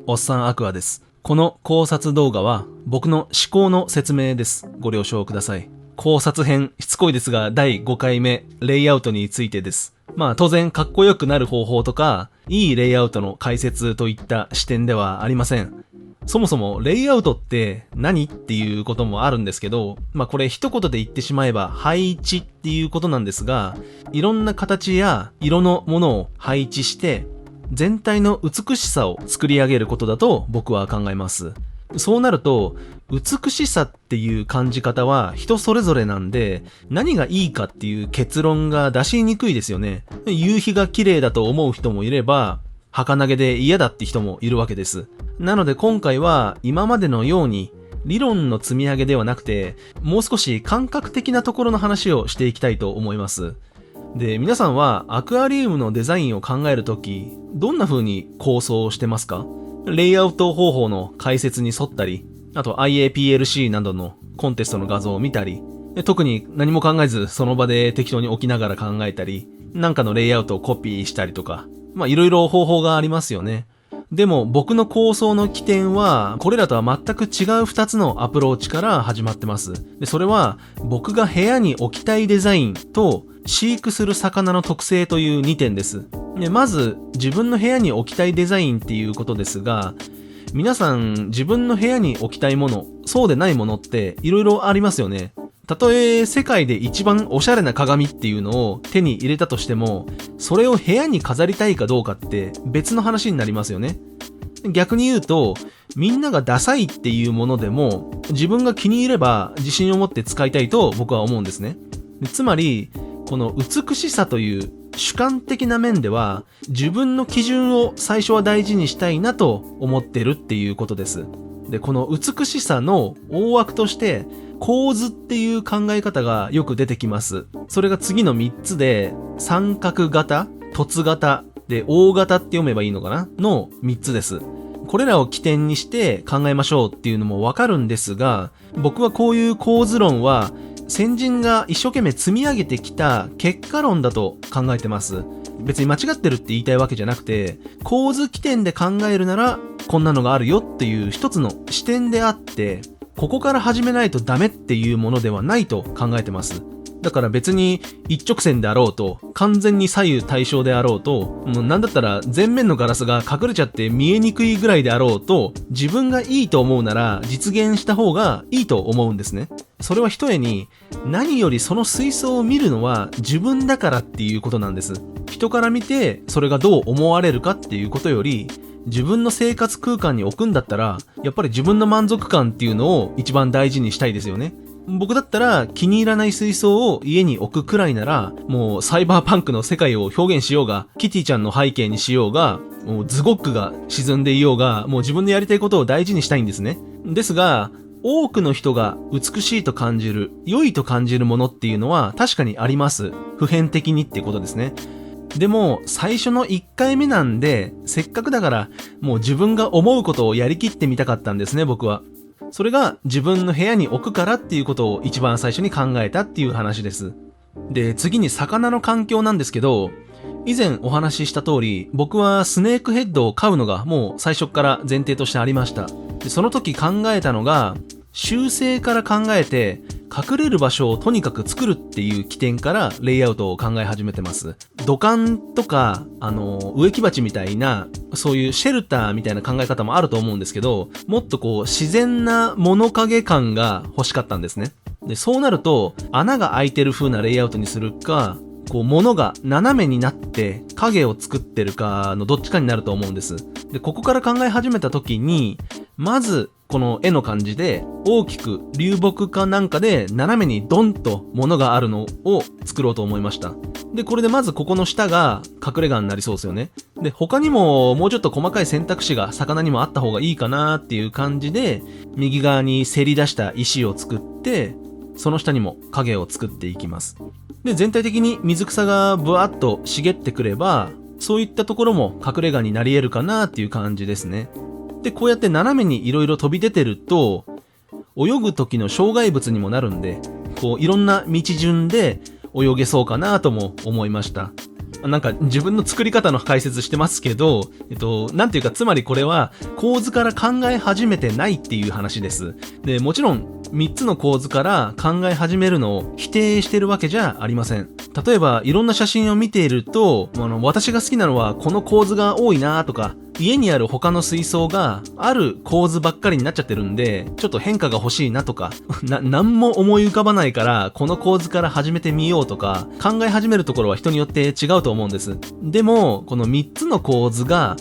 おっさんアクアです。この考察動画は僕の思考の説明です。ご了承ください。考察編、しつこいですが第5回目、レイアウトについてです。当然かっこよくなる方法とか、いいレイアウトの解説といった視点ではありません。そもそもレイアウトって何っていうこともあるんですけど、これ一言で言ってしまえば配置っていうことなんですが、いろんな形や色のものを配置して全体の美しさを作り上げることだと僕は考えます。そうなると、美しさっていう感じ方は人それぞれなんで、何がいいかっていう結論が出しにくいですよね。夕日が綺麗だと思う人もいれば、儚げで嫌だって人もいるわけです。なので今回は今までのように理論の積み上げではなくて、もう少し感覚的なところの話をしていきたいと思います。で、皆さんはアクアリウムのデザインを考えるとき、どんな風に構想してますか？レイアウト方法の解説に沿ったり、あと IAPLC などのコンテストの画像を見たり、特に何も考えずその場で適当に置きながら考えたり、なんかのレイアウトをコピーしたりとか、いろいろ方法がありますよね。でも僕の構想の起点はこれらとは全く違う2つのアプローチから始まってます。で、それは僕が部屋に置きたいデザインと飼育する魚の特性という2点です。で、まず自分の部屋に置きたいデザインっていうことですが、皆さん自分の部屋に置きたいもの、そうでないものっていろいろありますよね。たとえ世界で一番おしゃれな鏡っていうのを手に入れたとしても、それを部屋に飾りたいかどうかって別の話になりますよね。逆に言うと、みんながダサいっていうものでも自分が気に入れば自信を持って使いたいと僕は思うんですね。つまり、この美しさという主観的な面では自分の基準を最初は大事にしたいなと思ってるっていうことです。で、この美しさの大枠として構図っていう考え方がよく出てきます。それが次の3つで、三角型、凸型、で、大型って読めばいいのかなの3つです。これらを起点にして考えましょうっていうのもわかるんですが、僕はこういう構図論は先人が一生懸命積み上げてきた結果論だと考えてます。別に間違ってるって言いたいわけじゃなくて、構図起点で考えるならこんなのがあるよっていう一つの視点であって、ここから始めないとダメっていうものではないと考えてます。だから別に一直線であろうと、完全に左右対称であろうと、なんだったら前面のガラスが隠れちゃって見えにくいぐらいであろうと、自分がいいと思うなら実現した方がいいと思うんですね。それはひとえに、何よりその水槽を見るのは自分だからっていうことなんです。人から見てそれがどう思われるかっていうことより、自分の生活空間に置くんだったら、やっぱり自分の満足感っていうのを一番大事にしたいですよね。僕だったら気に入らない水槽を家に置くくらいなら、もうサイバーパンクの世界を表現しようが、キティちゃんの背景にしようが、もうズゴックが沈んでいようが、もう自分でやりたいことを大事にしたいんですね。ですが、多くの人が美しいと感じる、良いと感じるものっていうのは確かにあります。普遍的にってことですね。でも最初の1回目なんで、せっかくだからもう自分が思うことをやりきってみたかったんですね、僕は。それが自分の部屋に置くからっていうことを一番最初に考えたっていう話です。で、次に魚の環境なんですけど、以前お話しした通り、僕はスネークヘッドを飼うのがもう最初から前提としてありました。で、その時考えたのが、習性から考えて隠れる場所をとにかく作るっていう起点からレイアウトを考え始めてます。土管とか植木鉢みたいなそういうシェルターみたいな考え方もあると思うんですけど、もっと自然な物陰感が欲しかったんですね。で、そうなると穴が開いてる風なレイアウトにするか、物が斜めになって影を作ってるかのどっちかになると思うんです。で、ここから考え始めた時に、まずこの絵の感じで大きく流木かなんかで斜めにドンと物があるのを作ろうと思いました。で、これでまずここの下が隠れ家になりそうですよね。で、他にももうちょっと細かい選択肢が魚にもあった方がいいかなっていう感じで、右側にせり出した石を作って、その下にも影を作っていきます。で、全体的に水草がブワッと茂ってくれば、そういったところも隠れ家になり得るかなっていう感じですね。で、こうやって斜めにいろいろ飛び出てると、泳ぐ時の障害物にもなるんで、いろんな道順で泳げそうかなとも思いました。なんか自分の作り方の解説してますけど、なんていうか、つまりこれは構図から考え始めてないっていう話です。で、もちろん3つの構図から考え始めるのを否定してるわけじゃありません。例えばいろんな写真を見ていると、私が好きなのはこの構図が多いなとか、家にある他の水槽がある構図ばっかりになっちゃってるんで、ちょっと変化が欲しいなとか、なんも思い浮かばないからこの構図から始めてみようとか、考え始めるところは人によって違うと思うんです。でも、この3つの構図が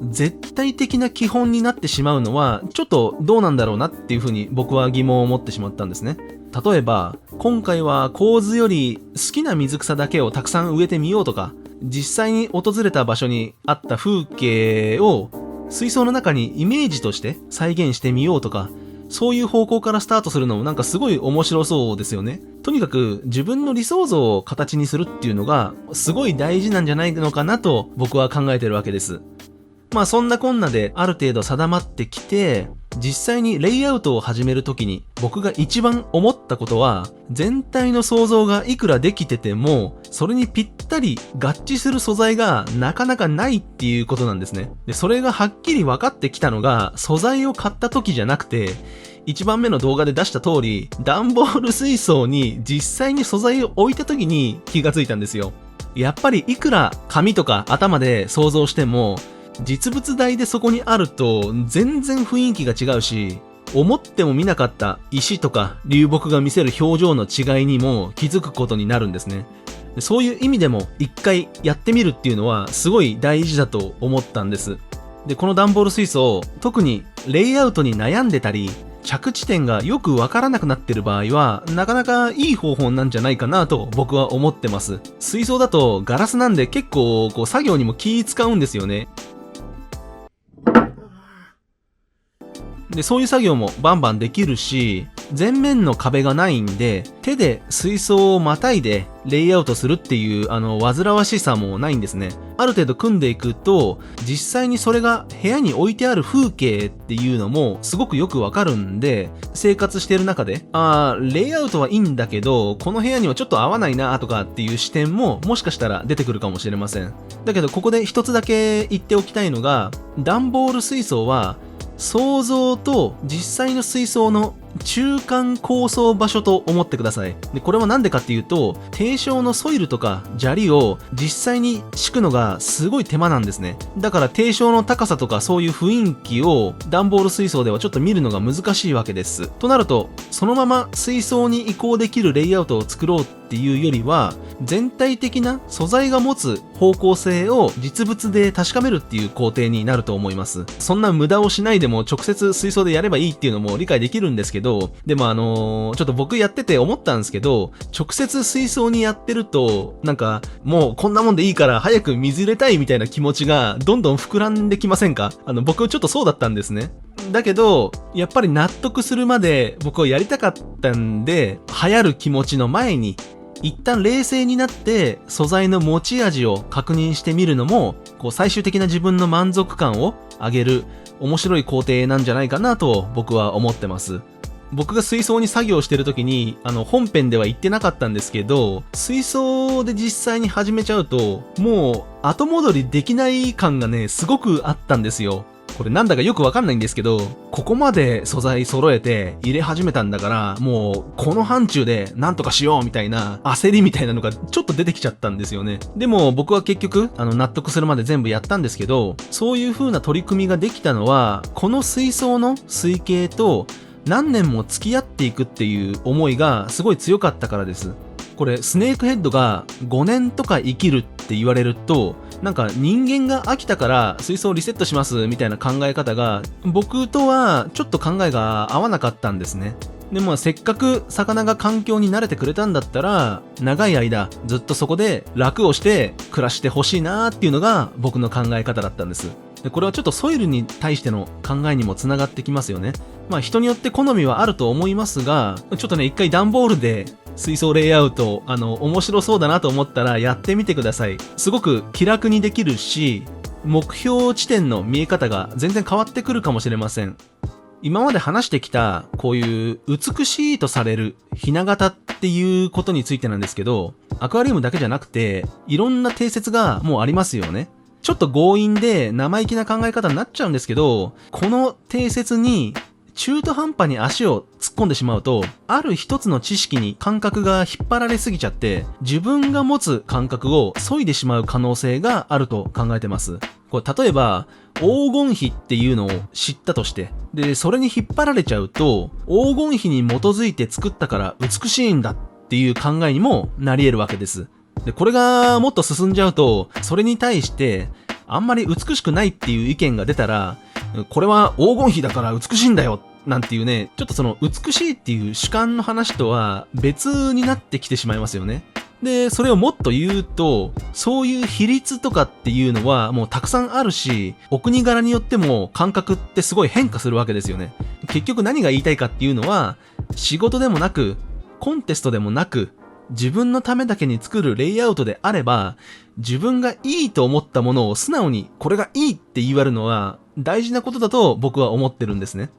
絶対的な基本になってしまうのは、ちょっとどうなんだろうなっていうふうに僕は疑問を持ってしまったんですね。例えば、今回は構図より好きな水草だけをたくさん植えてみようとか、実際に訪れた場所にあった風景を水槽の中にイメージとして再現してみようとか、そういう方向からスタートするのもなんかすごい面白そうですよね。とにかく自分の理想像を形にするっていうのがすごい大事なんじゃないのかなと僕は考えてるわけです。まあそんなこんなである程度定まってきて、実際にレイアウトを始めるときに僕が一番思ったことは、全体の想像がいくらできててもそれにぴったり合致する素材がなかなかないっていうことなんですね。で、それがはっきり分かってきたのが素材を買った時じゃなくて、1番目の動画で出した通り段ボール水槽に実際に素材を置いた時に気がついたんですよ。やっぱりいくら紙とか頭で想像しても、実物大でそこにあると全然雰囲気が違うし、思っても見なかった石とか流木が見せる表情の違いにも気づくことになるんですね。そういう意味でも一回やってみるっていうのはすごい大事だと思ったんです。で、この段ボール水槽、特にレイアウトに悩んでたり着地点がよくわからなくなってる場合は、なかなかいい方法なんじゃないかなと僕は思ってます。水槽だとガラスなんで結構作業にも気使うんですよね。で、そういう作業もバンバンできるし、前面の壁がないんで、手で水槽をまたいでレイアウトするっていう煩わしさもないんですね。ある程度組んでいくと、実際にそれが部屋に置いてある風景っていうのもすごくよくわかるんで、生活してる中で、レイアウトはいいんだけど、この部屋にはちょっと合わないなとかっていう視点ももしかしたら出てくるかもしれません。だけどここで一つだけ言っておきたいのが、段ボール水槽は想像と実際の水槽の中間構想場所と思ってください。で、これはなんでかっていうと、低床のソイルとか砂利を実際に敷くのがすごい手間なんですね。だから低床の高さとかそういう雰囲気を段ボール水槽ではちょっと見るのが難しいわけです。となると、そのまま水槽に移行できるレイアウトを作ろうっていうよりは、全体的な素材が持つ方向性を実物で確かめるっていう工程になると思います。そんな無駄をしないでも直接水槽でやればいいっていうのも理解できるんですけど、でもちょっと僕やってて思ったんですけど、直接水槽にやってると、なんかもうこんなもんでいいから早く水入れたいみたいな気持ちがどんどん膨らんできませんか？僕ちょっとそうだったんですね。だけど、やっぱり納得するまで僕はやりたかったんで、流行る気持ちの前に、一旦冷静になって素材の持ち味を確認してみるのも、最終的な自分の満足感を上げる面白い工程なんじゃないかなと僕は思ってます。僕が水槽に作業してる時に、本編では言ってなかったんですけど、水槽で実際に始めちゃうと、もう後戻りできない感がね、すごくあったんですよ。これなんだかよくわかんないんですけど、ここまで素材揃えて入れ始めたんだから、もうこの範疇でなんとかしようみたいな焦りみたいなのがちょっと出てきちゃったんですよね。でも僕は結局納得するまで全部やったんですけど、そういう風な取り組みができたのは、この水槽の水系と何年も付き合っていくっていう思いがすごい強かったからです。これスネークヘッドが5年とか生きるって言われると、なんか人間が飽きたから水槽をリセットしますみたいな考え方が僕とはちょっと考えが合わなかったんですね。でもせっかく魚が環境に慣れてくれたんだったら、長い間ずっとそこで楽をして暮らしてほしいなーっていうのが僕の考え方だったんです。で、これはちょっとソイルに対しての考えにもつながってきますよね。まあ人によって好みはあると思いますが、ちょっとね、一回段ボールで水槽レイアウト、面白そうだなと思ったらやってみてください。すごく気楽にできるし、目標地点の見え方が全然変わってくるかもしれません。今まで話してきた、こういう美しいとされるひな形っていうことについてなんですけど、アクアリウムだけじゃなくて、いろんな定説がもうありますよね。ちょっと強引で生意気な考え方になっちゃうんですけど、この定説に中途半端に足を突っ込んでしまうと、ある一つの知識に感覚が引っ張られすぎちゃって、自分が持つ感覚を削いでしまう可能性があると考えてます。これ例えば、黄金比っていうのを知ったとして、で、それに引っ張られちゃうと、黄金比に基づいて作ったから美しいんだっていう考えにもなり得るわけです。で、これがもっと進んじゃうと、それに対して、あんまり美しくないっていう意見が出たら、これは黄金比だから美しいんだよなんていうね、ちょっとその美しいっていう主観の話とは別になってきてしまいますよね。で、それをもっと言うと、そういう比率とかっていうのはもうたくさんあるし、お国柄によっても感覚ってすごい変化するわけですよね。結局何が言いたいかっていうのは、仕事でもなく、コンテストでもなく、自分のためだけに作るレイアウトであれば、自分がいいと思ったものを素直にこれがいいって言われるのは大事なことだと僕は思ってるんですね。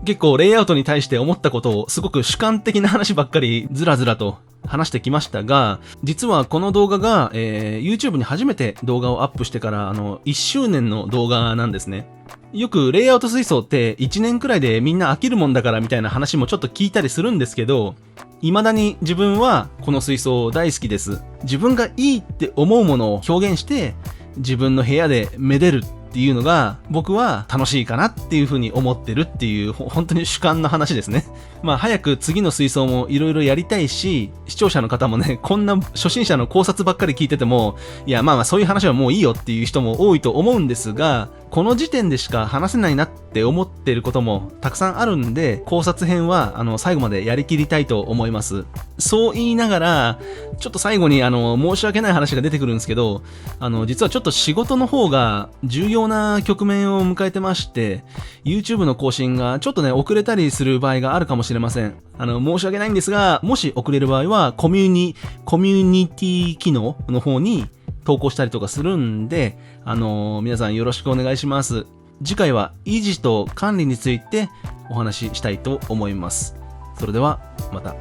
結構レイアウトに対して思ったことをすごく主観的な話ばっかりずらずらと話してきましたが、実はこの動画が、YouTube に初めて動画をアップしてから1周年の動画なんですね。よくレイアウト水槽って1年くらいでみんな飽きるもんだからみたいな話もちょっと聞いたりするんですけど、未だに自分はこの水槽大好きです。自分がいいって思うものを表現して自分の部屋でめでるっていうのが僕は楽しいかなっていうふうに思ってるっていう本当に主観の話ですね。まあ早く次の水槽もいろいろやりたいし、視聴者の方もね、こんな初心者の考察ばっかり聞いてても、いやまあそういう話はもういいよっていう人も多いと思うんですが、この時点でしか話せないなって思ってることもたくさんあるんで、考察編は最後までやりきりたいと思います。そう言いながら、ちょっと最後に申し訳ない話が出てくるんですけど、実はちょっと仕事の方が重要な局面を迎えてまして、YouTube の更新がちょっとね、遅れたりする場合があるかもしれません。申し訳ないんですが、もし遅れる場合は、コミュニティ機能の方に投稿したりとかするんで、皆さんよろしくお願いします。次回は維持と管理についてお話ししたいと思います。それでは、また。